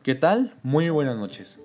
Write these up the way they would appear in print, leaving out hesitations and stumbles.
¿Qué tal? Muy buenas noches.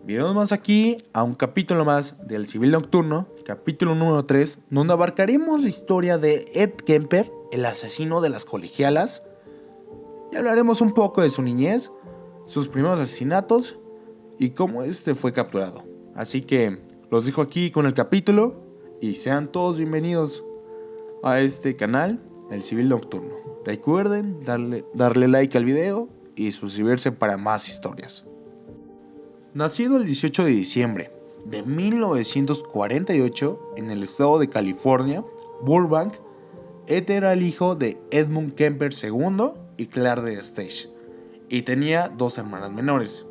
Bienvenidos aquí a un capítulo más del Civil Nocturno, capítulo número 3, donde abarcaremos la historia de Ed Kemper, el asesino de las colegialas, y hablaremos un poco de su niñez, sus primeros asesinatos y cómo este fue capturado. Así que los dejo aquí con el capítulo y sean todos bienvenidos a este canal, el Civil Nocturno. Recuerden darle like al video y suscribirse para más historias. Nacido el 18 de diciembre de 1948 en el estado de California, Burbank, Ed era el hijo de Edmund Kemper II y Claire Stage, y tenía dos hermanas menores.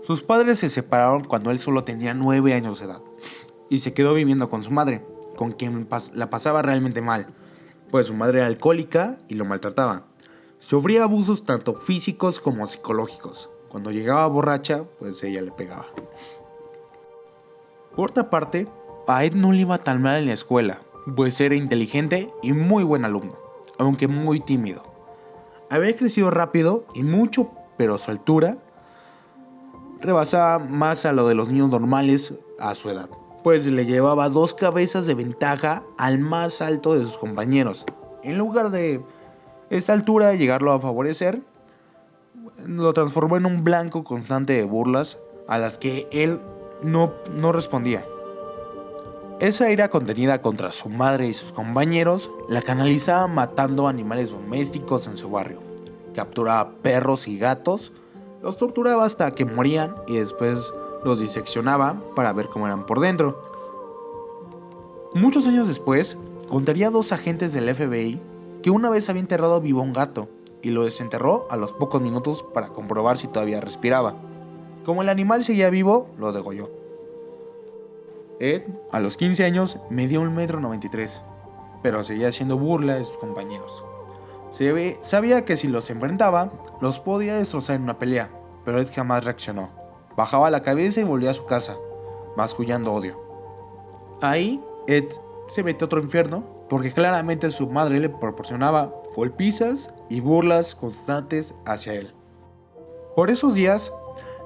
Sus padres se separaron cuando él solo tenía 9 años de edad, y se quedó viviendo con su madre, con quien la pasaba realmente mal, pues su madre era alcohólica y lo maltrataba. Sufría abusos tanto físicos como psicológicos. Cuando llegaba borracha, pues ella le pegaba. Por otra parte, a Ed no le iba tan mal en la escuela, pues era inteligente y muy buen alumno, aunque muy tímido. Había crecido rápido y mucho, pero su altura rebasaba más a lo de los niños normales a su edad, pues le llevaba 2 cabezas de ventaja al más alto de sus compañeros. En lugar de esta altura llegarlo a favorecer, lo transformó en un blanco constante de burlas a las que él no respondía. Esa ira contenida contra su madre y sus compañeros la canalizaba matando animales domésticos en su barrio. Capturaba perros y gatos, los torturaba hasta que morían y después los diseccionaba para ver cómo eran por dentro. Muchos años después, contaría a 2 agentes del FBI que una vez había enterrado vivo a un gato y lo desenterró a los pocos minutos para comprobar si todavía respiraba. Como el animal seguía vivo, lo degolló. Ed, a los 15 años, medía 1,93 m, pero seguía haciendo burla de sus compañeros. Sabía que si los enfrentaba, los podía destrozar en una pelea, pero Ed jamás reaccionó. Bajaba la cabeza y volvía a su casa, mascullando odio. Ahí, Ed se metió a otro infierno, porque claramente su madre le proporcionaba golpizas y burlas constantes hacia él. Por esos días,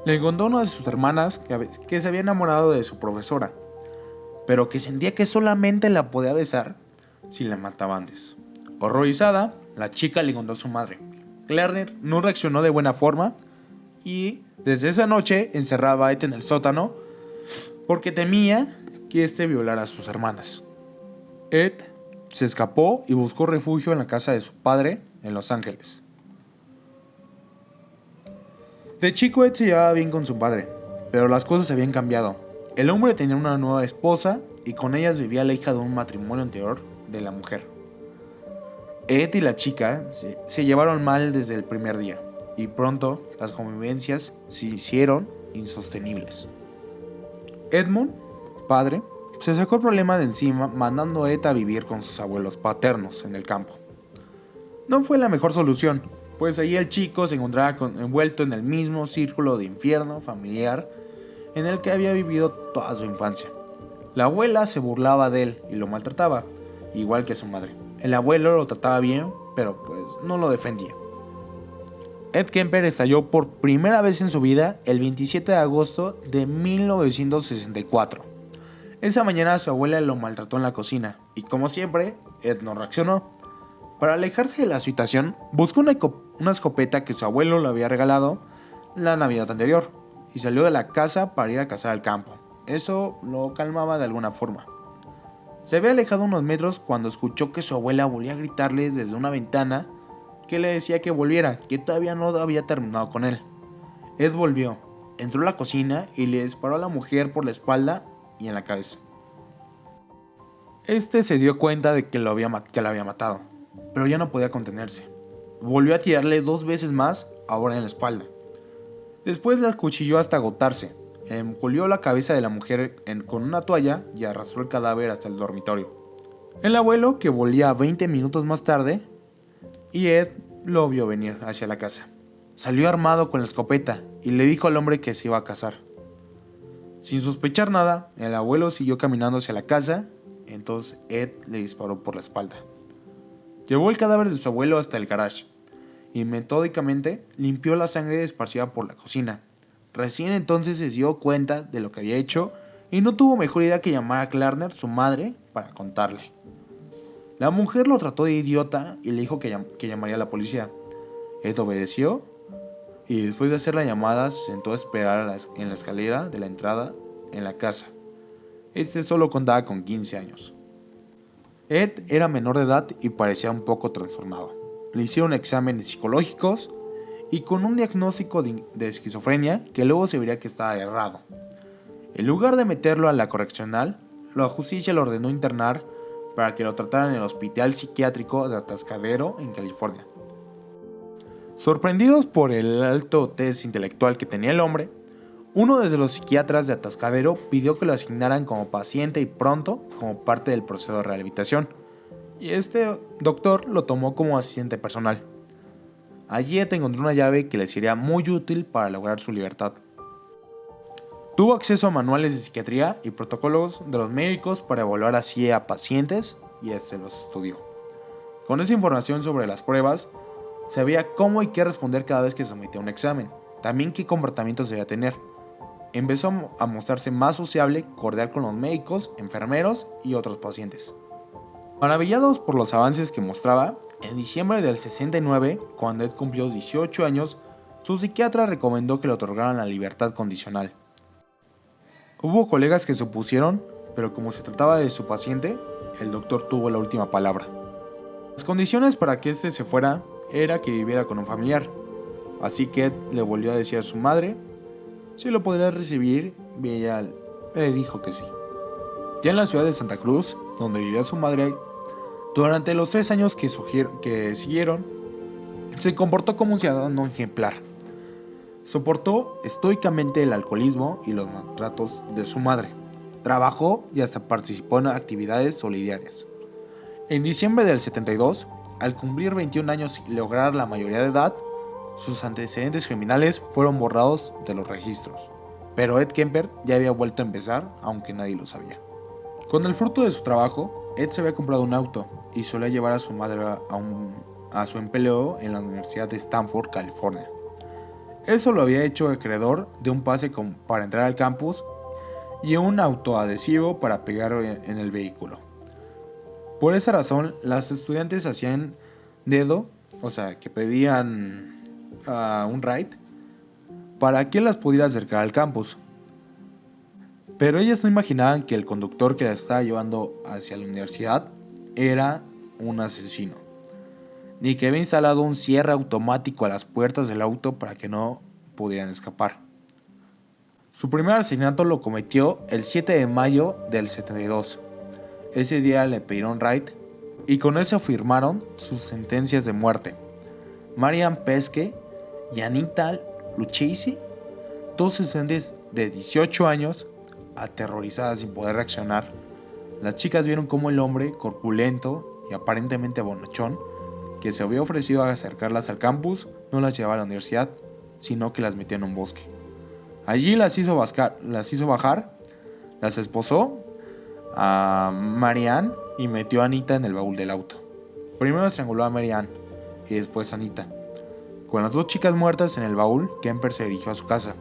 le contó a una de sus hermanas que se había enamorado de su profesora, pero que sentía que solamente la podía besar si la mataba antes. Horrorizada, la chica le contó a su madre. Claire no reaccionó de buena forma y desde esa noche encerraba a Ed en el sótano porque temía que éste violara a sus hermanas. Ed se escapó y buscó refugio en la casa de su padre en Los Ángeles. De chico Ed se llevaba bien con su padre, pero las cosas habían cambiado. El hombre tenía una nueva esposa y con ellas vivía la hija de un matrimonio anterior de la mujer. Ed y la chica se llevaron mal desde el primer día y pronto las convivencias se hicieron insostenibles. Edmund, padre, se sacó el problema de encima mandando a Ed a vivir con sus abuelos paternos en el campo. No fue la mejor solución, pues allí el chico se encontraba envuelto en el mismo círculo de infierno familiar en el que había vivido toda su infancia. La abuela se burlaba de él y lo maltrataba, igual que su madre. El abuelo lo trataba bien, pero pues no lo defendía. Ed Kemper estalló por primera vez en su vida el 27 de agosto de 1964. Esa mañana su abuela lo maltrató en la cocina y como siempre, Ed no reaccionó. Para alejarse de la situación, buscó una escopeta que su abuelo le había regalado la Navidad anterior y salió de la casa para ir a cazar al campo. Eso lo calmaba de alguna forma. Se había alejado unos metros cuando escuchó que su abuela volvía a gritarle desde una ventana que le decía que volviera, que todavía no había terminado con él. Ed volvió, entró a la cocina y le disparó a la mujer por la espalda y en la cabeza. Este se dio cuenta de que la había matado, pero ya no podía contenerse. Volvió a tirarle 2 veces más, ahora en la espalda. Después la acuchilló hasta agotarse. Envolvió la cabeza de la mujer con una toalla y arrastró el cadáver hasta el dormitorio. El abuelo, que volvía 20 minutos más tarde, y Ed lo vio venir hacia la casa. Salió armado con la escopeta y le dijo al hombre que se iba a casar. Sin sospechar nada, el abuelo siguió caminando hacia la casa, entonces Ed le disparó por la espalda. Llevó el cadáver de su abuelo hasta el garage y metódicamente limpió la sangre esparcida por la cocina. Recién entonces se dio cuenta de lo que había hecho y no tuvo mejor idea que llamar a Klarner, su madre, para contarle. La mujer lo trató de idiota y le dijo que llamaría a la policía. Ed obedeció y después de hacer la llamada se sentó a esperar en la escalera de la entrada en la casa. Este solo contaba con 15 años. Ed era menor de edad y parecía un poco trastornado. Le hicieron exámenes psicológicos y con un diagnóstico de esquizofrenia que luego se vería que estaba errado. En lugar de meterlo a la correccional, la justicia lo ordenó internar para que lo trataran en el hospital psiquiátrico de Atascadero, en California. Sorprendidos por el alto test intelectual que tenía el hombre, uno de los psiquiatras de Atascadero pidió que lo asignaran como paciente y pronto como parte del proceso de rehabilitación, y este doctor lo tomó como asistente personal. Allí encontró una llave que le sería muy útil para lograr su libertad. Tuvo acceso a manuales de psiquiatría y protocolos de los médicos para evaluar así a pacientes y los estudió. Con esa información sobre las pruebas, sabía cómo y qué responder cada vez que sometía a un examen, también qué comportamientos debía tener. Empezó a mostrarse más sociable, cordial con los médicos, enfermeros y otros pacientes. Maravillados por los avances que mostraba, en diciembre del 69, cuando Ed cumplió 18 años, su psiquiatra recomendó que le otorgaran la libertad condicional. Hubo colegas que se opusieron, pero como se trataba de su paciente, el doctor tuvo la última palabra. Las condiciones para que este se fuera era que viviera con un familiar, así que Ed le volvió a decir a su madre si lo podría recibir y ella le dijo que sí. Ya en la ciudad de Santa Cruz, donde vivía su madre, durante los 3 años que siguieron, se comportó como un ciudadano ejemplar. Soportó estoicamente el alcoholismo y los maltratos de su madre. Trabajó y hasta participó en actividades solidarias. En diciembre del 72, al cumplir 21 años y lograr la mayoría de edad, sus antecedentes criminales fueron borrados de los registros. Pero Ed Kemper ya había vuelto a empezar, aunque nadie lo sabía. Con el fruto de su trabajo, Ed se había comprado un auto y solía llevar a su madre a su empleo en la Universidad de Stanford, California. Eso lo había hecho acreedor de un pase para entrar al campus y un autoadhesivo para pegar en el vehículo. Por esa razón, las estudiantes hacían dedo, o sea, que pedían un ride, para que las pudiera acercar al campus. Pero ellas no imaginaban que el conductor que las estaba llevando hacia la universidad era un asesino, ni que había instalado un cierre automático a las puertas del auto para que no pudieran escapar. Su primer asesinato lo cometió el 7 de mayo del 72. Ese día le pidieron ride y con eso firmaron sus sentencias de muerte. Marian Pesce y Anita Lucchesi, dos estudiantes de 18 años, aterrorizadas sin poder reaccionar. Las chicas vieron cómo el hombre, corpulento y aparentemente bonachón, que se había ofrecido a acercarlas al campus, no las llevaba a la universidad, sino que las metió en un bosque. Allí las hizo bajar, las esposó a Marianne y metió a Anita en el baúl del auto. Primero estranguló a Marianne y después a Anita. Con las dos chicas muertas en el baúl, Kemper se dirigió a su casa.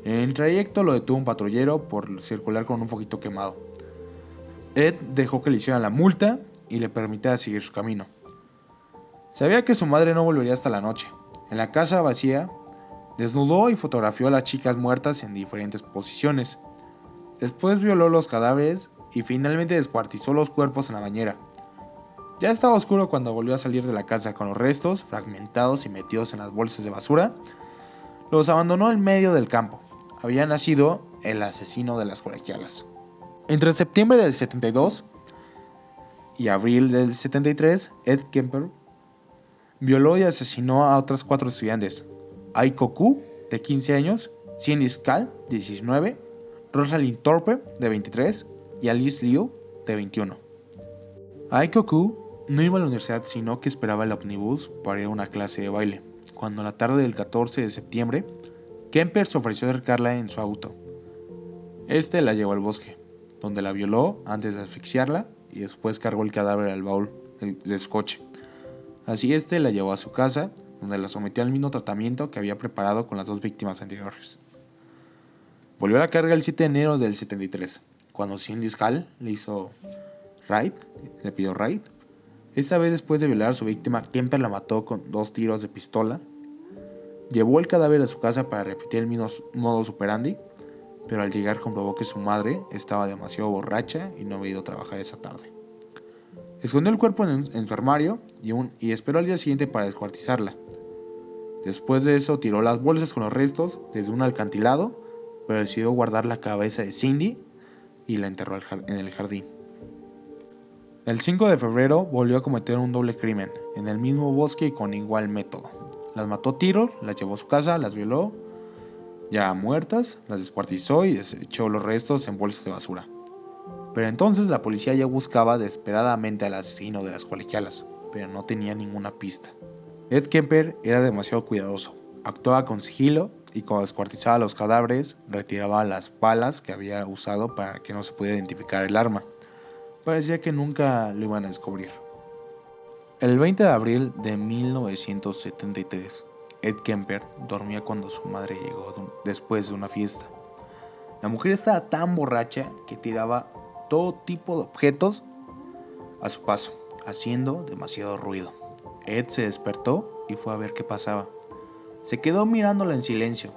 En el trayecto lo detuvo un patrullero por circular con un foquito quemado. Ed dejó que le hicieran la multa y le permitiera seguir su camino. Sabía que su madre no volvería hasta la noche. En la casa vacía, desnudó y fotografió a las chicas muertas en diferentes posiciones. Después violó los cadáveres y finalmente descuartizó los cuerpos en la bañera. Ya estaba oscuro cuando volvió a salir de la casa con los restos fragmentados y metidos en las bolsas de basura. Los abandonó en medio del campo. Había nacido el asesino de las colegialas. Entre septiembre del 72 y abril del 73, Ed Kemper violó y asesinó a otras 4 estudiantes: Aiko Koo, de 15 años, Cindy Scal, de 19, Rosalind Thorpe, de 23, y Alice Liu, de 21. Aiko Koo no iba a la universidad, sino que esperaba el ómnibus para ir a una clase de baile. Cuando a la tarde del 14 de septiembre, Kemper se ofreció a acercarla en su auto. Este la llevó al bosque, donde la violó antes de asfixiarla y después cargó el cadáver al baúl de su coche. Así la llevó a su casa, donde la sometió al mismo tratamiento que había preparado con las 2 víctimas anteriores. Volvió a la carga el 7 de enero del 73, cuando Cindy Hall le pidió raid. Esta vez, después de violar a su víctima, Kemper la mató con 2 tiros de pistola. Llevó el cadáver a su casa para repetir el mismo modus operandi, pero al llegar comprobó que su madre estaba demasiado borracha y no había ido a trabajar esa tarde. Escondió el cuerpo en su armario y esperó al día siguiente para descuartizarla. Después de eso, tiró las bolsas con los restos desde un acantilado, pero decidió guardar la cabeza de Cindy y la enterró en el jardín. El 5 de febrero volvió a cometer un doble crimen, en el mismo bosque y con igual método. Las mató a tiros, las llevó a su casa, las violó, ya muertas, las descuartizó y desechó los restos en bolsas de basura. Pero entonces la policía ya buscaba desesperadamente al asesino de las colegialas, pero no tenía ninguna pista. Ed Kemper era demasiado cuidadoso, actuaba con sigilo y cuando descuartizaba los cadáveres retiraba las balas que había usado para que no se pudiera identificar el arma. Parecía que nunca lo iban a descubrir. El 20 de abril de 1973, Ed Kemper dormía cuando su madre llegó después de una fiesta. La mujer estaba tan borracha que tiraba todo tipo de objetos a su paso, haciendo demasiado ruido. Ed se despertó y fue a ver qué pasaba. Se quedó mirándola en silencio.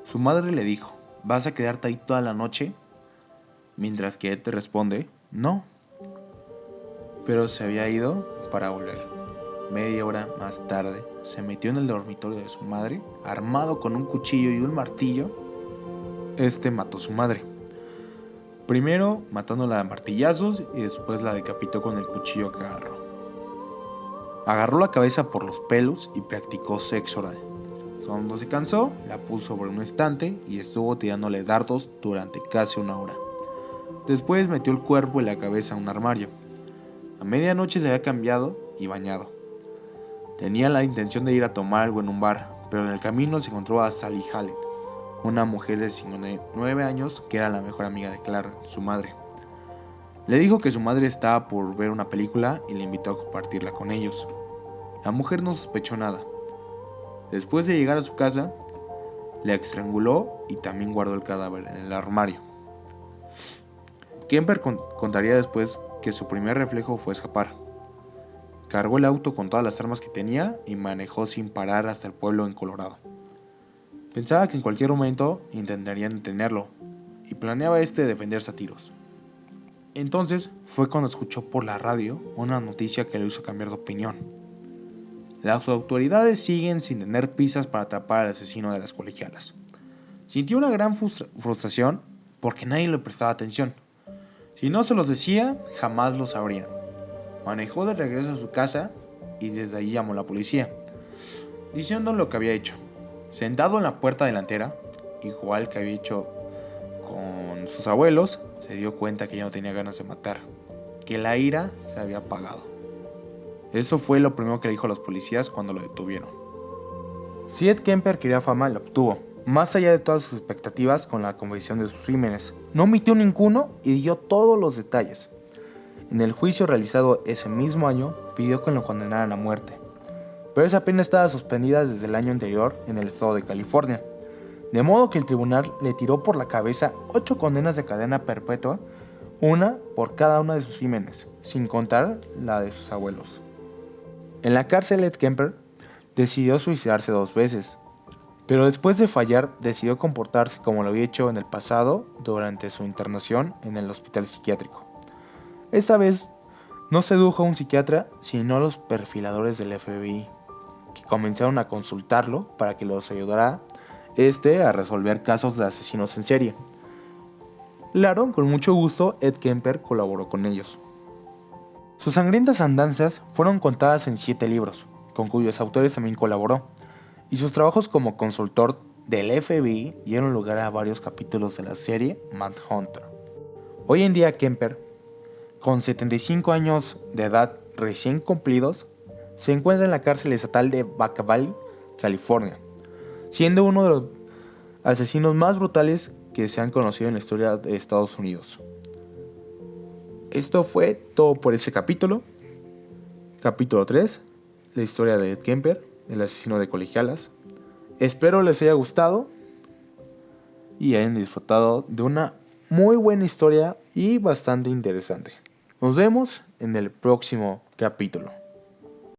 Su madre le dijo: ¿vas a quedarte ahí toda la noche? Mientras que Ed responde: no. Pero se había ido para volver. Media hora más tarde, se metió en el dormitorio de su madre, armado con un cuchillo y un martillo. Mató a su madre. Primero matándola a martillazos y después la decapitó con el cuchillo que agarró. Agarró la cabeza por los pelos y practicó sexo oral. Cuando se cansó, la puso sobre un estante y estuvo tirándole dardos durante casi una hora. Después metió el cuerpo y la cabeza a un armario. A medianoche se había cambiado y bañado. Tenía la intención de ir a tomar algo en un bar, pero en el camino se encontró a Sally Hallett, una mujer de 59 años que era la mejor amiga de Clara, su madre. Le dijo que su madre estaba por ver una película y le invitó a compartirla con ellos. La mujer no sospechó nada. Después de llegar a su casa, la estranguló y también guardó el cadáver en el armario. Kemper contaría después que su primer reflejo fue escapar. Cargó el auto con todas las armas que tenía y manejó sin parar hasta el pueblo en Colorado. Pensaba que en cualquier momento intentarían detenerlo y planeaba defenderse a tiros. Entonces fue cuando escuchó por la radio una noticia que lo hizo cambiar de opinión. Las autoridades siguen sin tener pistas para atrapar al asesino de las colegialas. Sintió una gran frustración porque nadie le prestaba atención. Si no se los decía, jamás lo sabrían. Manejó de regreso a su casa y desde allí llamó a la policía, diciendo lo que había hecho. Sentado en la puerta delantera, igual que había hecho con sus abuelos, se dio cuenta que ya no tenía ganas de matar, que la ira se había apagado. Eso fue lo primero que le dijo a los policías cuando lo detuvieron. Si Ed Kemper quería fama, la obtuvo, más allá de todas sus expectativas con la confesión de sus crímenes. No omitió ninguno y dio todos los detalles. En el juicio realizado ese mismo año, pidió que lo condenaran a muerte, pero esa pena estaba suspendida desde el año anterior en el estado de California, de modo que el tribunal le tiró por la cabeza 8 condenas de cadena perpetua, una por cada uno de sus crímenes, sin contar la de sus abuelos. En la cárcel, Ed Kemper decidió suicidarse 2 veces, pero después de fallar decidió comportarse como lo había hecho en el pasado durante su internación en el hospital psiquiátrico. Esta vez no sedujo a un psiquiatra, sino a los perfiladores del FBI, que comenzaron a consultarlo para que los ayudara a resolver casos de asesinos en serie. Claro, con mucho gusto, Ed Kemper colaboró con ellos. Sus sangrientas andanzas fueron contadas en 7 libros, con cuyos autores también colaboró, y sus trabajos como consultor del FBI dieron lugar a varios capítulos de la serie Manhunter. Hoy en día Kemper, con 75 años de edad recién cumplidos, se encuentra en la cárcel estatal de Baca Valley, California, siendo uno de los asesinos más brutales que se han conocido en la historia de Estados Unidos. Esto fue todo por ese capítulo. Capítulo 3, la historia de Ed Kemper. el asesino de colegialas. Espero les haya gustado y hayan disfrutado de una muy buena historia y bastante interesante. Nos vemos en el próximo capítulo.